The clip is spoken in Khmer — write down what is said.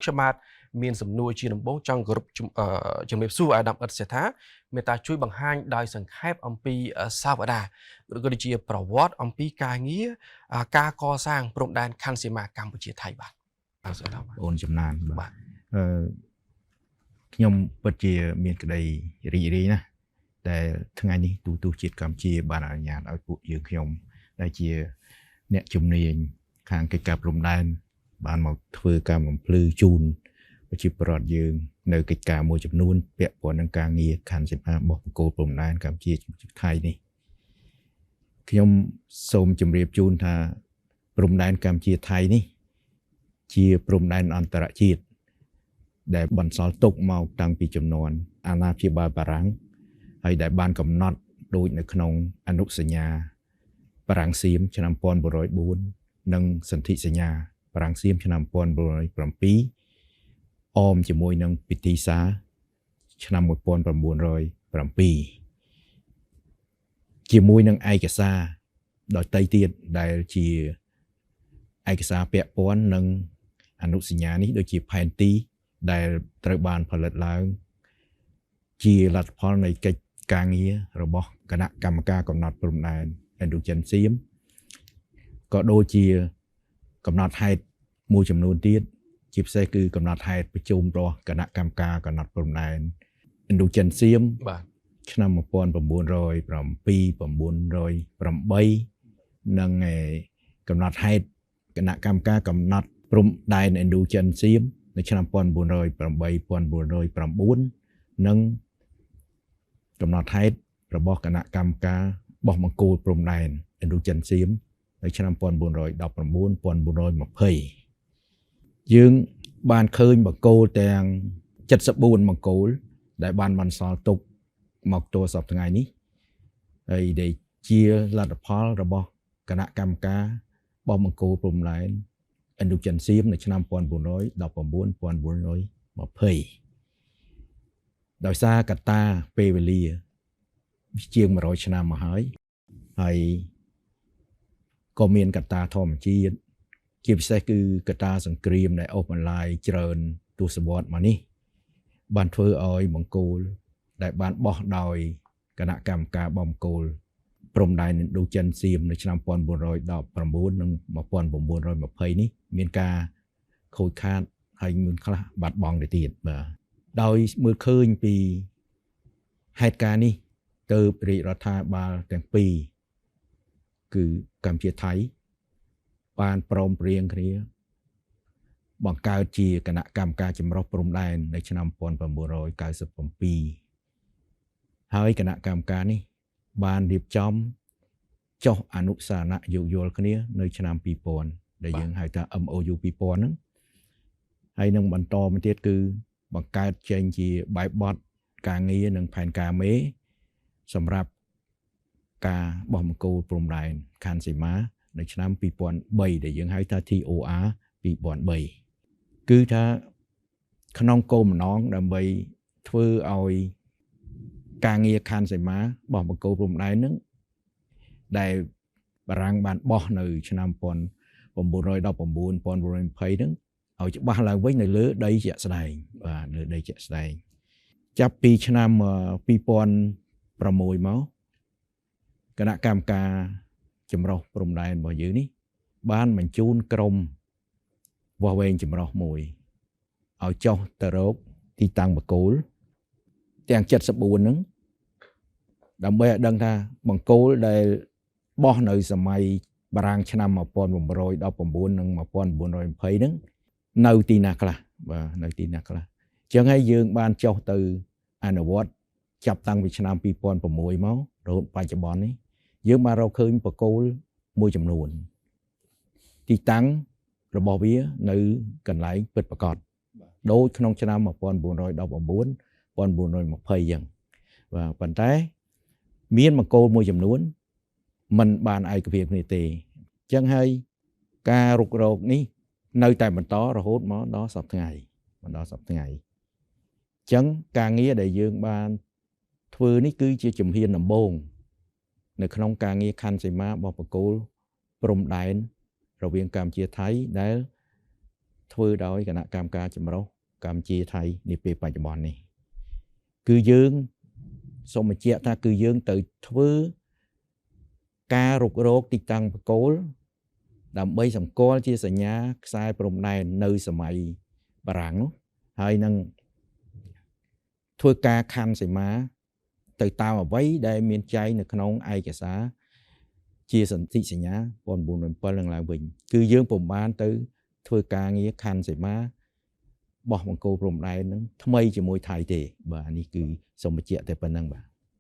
ខ្ញុំបាទមានសំណួរជាដំបូងចង់គោរពជំរាបសួរអាដាមអ៊ិតសេថាមេត្តាជួយបង្ហាញដោយសង្ខេបអំពីសាវតាឬក៏ដូចជាប្រវត្តិអំពីការងារការកសាងព្រំដែនខណ្ឌសីមាកម្ពុជាថៃបាទបាទសូមបាទអូនចំណានបាទខ្ញុំពិតជាមានក្តីរីករាយណាស់តែថ្ងៃនេះទូទស្សន៍ជាតិកម្ពុជាបានអនុញ្ញាតឲ្យពួកយើងខ្ញុំដែលជាអ្នកជំនាញខាងកិច្ចការព្រំដែនបានមកធ្វើការបំភ្លឺជូនប្រជាពលរដ្ឋយើងនៅកិច្ចការមួយចំនួនពាក់ព័ន្ធនឹងការងារខណ្ឌសីមារបស់បកគោព្រំដែនកម្ពុជាថៃនេះខ្ញុំសូមជម្រាបជូនថាព្រំដែនកម្ពុជាថៃនេះជាព្រំដែនអន្តរជាតិដែលបន្សល់ទុកមកតាំងពីជំនាន់អាណាព្យាបាលបារាំងហើយដែលបានកំណត់ដូចនៅក្នុងអនុសញ្ញាបារាំងសៀមឆ្នាំ1904និងសន្ធិសញ្ញាបារាំងសៀមឆ្នាំ1907អមជាមួយនឹងពិធីសារឆ្នាំ1907ជាមួយនឹងឯកសារដទៃទៀតដែលជាឯកសារពាក់ព័ន្ធនឹងអនុសញ្ញានេះដូចជាផែនទីដែលត្រូវបានផលិតឡើងជាលទ្ធផលនៃកិច្ចការងាររបស់គណៈកម្មការកំណត់ព្រំដែនឥណ្ឌូចិនសៀមក៏ដូចជាកំណត់ហេតុមួយចំនួនទៀតជាពិសេសគឺកំណត់ហេតុប្រជុំរបស់គណៈកម្មការកំណត់ព្រំដែនឥណ្ឌូចិនសៀមបាទឆ្នាំ1907 908និងកំណត់ហេតុគណៈកម្មការកំណត់ព្រំដែនឥណ្ឌូចិនសៀមនៅឆ្នាំ1908 1909និងកំណត់ហេតុរបស់គណៈកម្មការបោះបង្គោលព្រំដែនឥណ្ឌូចិនសៀមនៅឆ្នាំ1919 1920យើងបានឃើញបង្គោលទាំង74បង្គោលដែលបានបន្សល់ទុកមកទល់សប្តាហ៍ថ្ងៃនេះហើយដែលជាលទ្ធផលរបស់គណៈកម្មការបោះបង្គោលព្រំដែនឥណ្ឌូចិនសៀមនៅឆ្នាំ1919 1920ដោយសារកត្តាពេលវេលាជាង100ឆ្នាំមកហើយក៏មានកត្តាធម្មជាតិជាពិសេសគឺកត្តាសង្គ្រាមដែលអូសបន្លាយច្រើនទសវត្សរ៍មកនេះបានធ្វើឲ្យបង្គោលដែលបានបោះដោយគណៈកម្មការបោះបង្គោលព្រំដែនឥណ្ឌូចិនសៀមនៅឆ្នាំ1919និង1920នេះមានការខូចខាតហើយមានខ្លះបាត់បង់ទៅទៀតបាទដោយមើលឃើញពីហេតុការណ៍នេះទៅរាជរដ្ឋាភិបាលទាំងពីរគឺកម្ពុជាថៃបានព្រមព្រៀងគ្នាបង្កើតជាគណៈកម្មការចម្រុះព្រំដែននៅឆ្នាំ1997ហើយគណៈកម្មការនេះបានរៀបចំចុះអនុសារណៈយោគយល់គ្នានៅឆ្នាំ2000ដែលយើងហៅថា MOU 2000ហ្នឹងហើយនឹងបន្តមកទៀតគឺបង្កើតចេញជាបែបបទការងារនិងផែនការមេសម្រាប់ការបោះបង្គោលព្រំដែនខណ្ឌសីមានៅឆ្នាំ2003ដែលយើងហៅថា TOR 2003គឺថាក្នុងគោលបំណងដើម្បីធ្វើឲ្យការងារខណ្ឌសីមាបោះបង្គោលព្រំដែនហ្នឹងដែលបារាំងបានបោះនៅឆ្នាំ1919 1920ហ្នឹងឲ្យច្បាស់ឡើងវិញនៅលើដីជាក់ស្ដែងបាទលើដីជាក់ស្ដែងចាប់ពីឆ្នាំ2006មកគណៈកម្មការចម្រុះព្រំដែនរបស់យើងនេះបានបញ្ជូនក្រុមវាស់វែងចម្រុះមួយឲ្យចុះទៅរកទីតាំងបង្គោលទាំង74ហ្នឹងដើម្បីឲ្យដឹងថាបង្គោលដែលបោះនៅសម័យបារាំងឆ្នាំ1919និង1920ហ្នឹងនៅទីណាខ្លះបាទនៅទីណាខ្លះអញ្ចឹងហើយយើងបានចុះទៅអនុវត្តចាប់តាំងពីឆ្នាំ2006មករហូតបច្ចុប្បន្ននេះយើងបានរកឃើញបង្គោលមួយចំនួនទីតាំងរបស់វានៅកន្លែងពិតប្រាកដដូចក្នុងឆ្នាំ1919 1920អញ្ចឹងបាទប៉ុន្តែមានបង្គោលមួយចំនួនมันបានឯកភាពគ្នាទេអញ្ចឹងហើយការរុករកនេះនៅតែបន្តរហូតមកដល់សប្តាហ៍ថ្ងៃអញ្ចឹងការងារដែលយើងបានធ្វើនេះគឺជាជំហានដំបូងនៅក្នុងការងារខណ្ឌសីមារបស់បង្គោលព្រំដែនរវាងកម្ពុជាថៃដែល ធ្វើដោយគណៈកម្មការចម្រុះកម្ពុជាថៃនាពេលបច្ចុប្បន្ននេះគឺយើងសូមបញ្ជាក់ថាគឺយើងទៅធ្វើការរុករកទីតាំងបកគោលដើម្បីសម្គាល់ជាសញ្ញាខ្សែព្រំដែននៅសម័យបារាំងនោះហើយនឹងធ្វើការខណ្ឌសីមាទៅតាមអ្វីដែលមានចែងនៅក្នុងឯកសារជាសន្ធិសញ្ញា1907នឹងឡើងវិញគឺយើងពុំបានទៅធ្វើការងារខណ្ឌសីមាបោះបង្គោលព្រំដែននឹងថ្មីជាមួយថៃទេបាទនេះគឺសូមបញ្ជាក់តែប៉ុណ្្នឹងបាទ